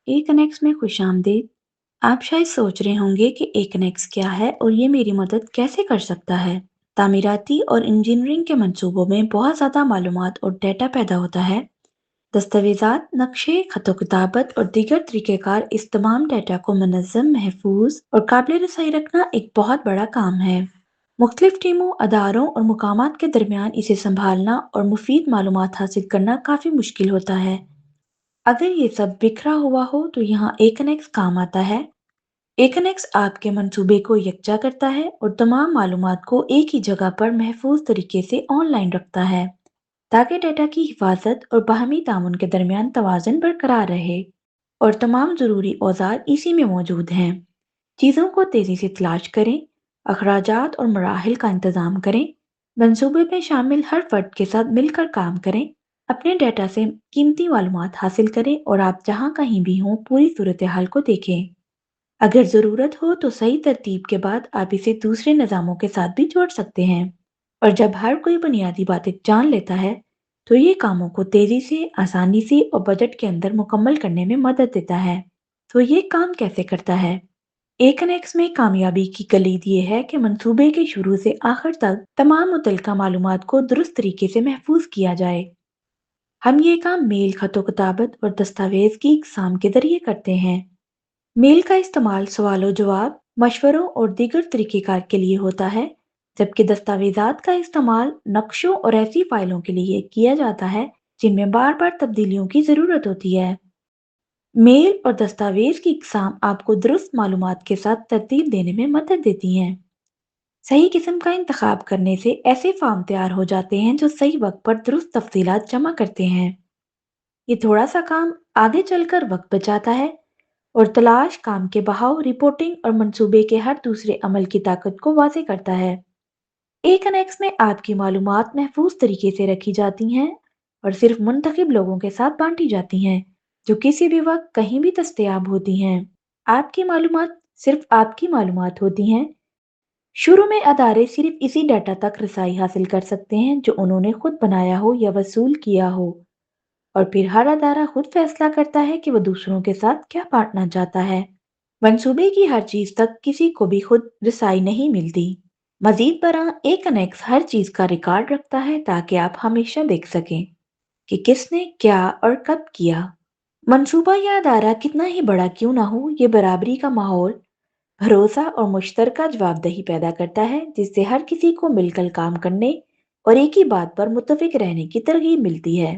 ए connects में खुशामदीद। आप शायद सोच रहे होंगे कि ए कनेक्ट्स क्या है और ये मेरी मदद कैसे कर सकता है। तामीराती और इंजीनियरिंग के मंसूबों में बहुत ज़्यादा मालूमात और डेटा पैदा होता है। दस्तावेज़ात, नक्शे, खतो किताबत और दीगर तरीक़ेकार इस तमाम डेटा को मुनज़्ज़म, महफूज और काबिल रसाई रखना एक बहुत बड़ा काम है। मुख्तलिफ टीमों, अदारों और मुकामात के दरमियान इसे संभालना और मुफीद मालूमात हासिल करना काफ़ी मुश्किल होता है। अगर ये सब बिखरा हुआ हो तो यहाँ एकनेक्स काम आता है। एकनेक्स आपके मंसूबे को यकजा करता है और तमाम मालूमात को एक ही जगह पर महफूज तरीके से ऑनलाइन रखता है ताकि डेटा की हिफाजत और बाहमी तामुन के दरमियान तवाज़ुन बरकरार रहे। और तमाम ज़रूरी औजार इसी में मौजूद हैं। चीज़ों को तेज़ी से तलाश करें, अखराजात और मराहिल का इंतज़ाम करें, मंसूबे में शामिल हर फर्द के साथ मिलकर काम करें, अपने डेटा से कीमती मालूमात हासिल करें और आप जहाँ कहीं भी हों पूरी सूरत हाल को देखें। अगर ज़रूरत हो तो सही तरतीब के बाद आप इसे दूसरे निज़ामों के साथ भी जोड़ सकते हैं। और जब हर कोई बुनियादी बातें जान लेता है, तो ये कामों को तेज़ी से, आसानी से और बजट के अंदर मुकम्मल करने में मदद देता है। तो ये काम कैसे करता है? एकनेक्स में कामयाबी की कलीद ये है कि मंसूबे के शुरू से आखिर तक तमाम मुतलका मालूमात को दुरुस्त तरीके से महफूज किया जाए। हम ये काम मेल, खतो किताबत और दस्तावेज की इकसाम के जरिए करते हैं। मेल का इस्तेमाल सवालों जवाब, मशवरों और दीगर तरीक़ेकार के लिए होता है, जबकि दस्तावेज़ात का इस्तेमाल नक्शों और ऐसी फाइलों के लिए किया जाता है जिनमें बार बार तब्दीलियों की ज़रूरत होती है। मेल और दस्तावेज की इकसाम आपको दुरुस्त मालूमात के साथ तरतीब देने में मदद देती हैं। सही किस्म का इंतखाब करने से ऐसे फॉर्म तैयार हो जाते हैं जो सही वक्त पर दुरुस्त तफसीलात जमा करते हैं। ये थोड़ा सा काम आगे चलकर वक्त बचाता है और तलाश, काम के बहाव, रिपोर्टिंग और मंसूबे के हर दूसरे अमल की ताकत को वाज़े करता है। एक कनेक्स में आपकी मालूमात महफूज तरीके से रखी जाती हैं और सिर्फ मुंतखब लोगों के साथ बांटी जाती हैं, जो किसी भी वक्त कहीं भी दस्तयाब होती हैं। आपकी मालूमात सिर्फ आपकी मालूमात होती हैं। शुरू में अदारे सिर्फ इसी डाटा तक रसाई हासिल कर सकते हैं जो उन्होंने खुद बनाया हो या वसूल किया हो। और फिर हर अदारा खुद फैसला करता है कि वो दूसरों के साथ क्या बांटना चाहता है। मंसूबे की हर चीज तक किसी को भी खुद रसाई नहीं मिलती। मजीद बरआं एक कनेक्स हर चीज का रिकॉर्ड रखता है ताकि आप हमेशा देख सकें कि किसने क्या और कब किया। मंसूबा या अदारा कितना ही बड़ा क्यों ना हो, ये बराबरी का माहौल, भरोसा और मुश्तरका जवाबदेही पैदा करता है जिससे हर किसी को मिलकर काम करने और एक ही बात पर मुत्तफिक रहने की तरगीब मिलती है।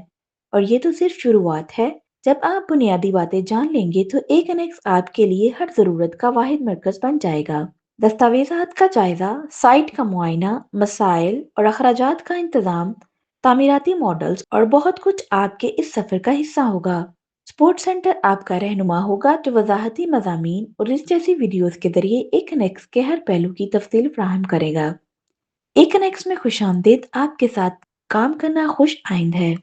और ये तो सिर्फ शुरुआत है। जब आप बुनियादी बातें जान लेंगे तो एक अनेक्स आपके लिए हर जरूरत का वाहिद मरकज बन जाएगा। दस्तावेजात का जायजा, साइट का मुआयना, मसाइल और अखराजात का इंतजाम, तामीराती मॉडल्स और बहुत कुछ आपके इस सफर का हिस्सा होगा। स्पोर्ट्स सेंटर आपका रहनुमा होगा जो वजाहती मज़ामीन और इस जैसी वीडियोस के जरिए एक कनेक्स के हर पहलू की तफसील फ्राहम करेगा। एक कनेक्स में खुश आमदीद, आपके साथ काम करना खुश आइंद है।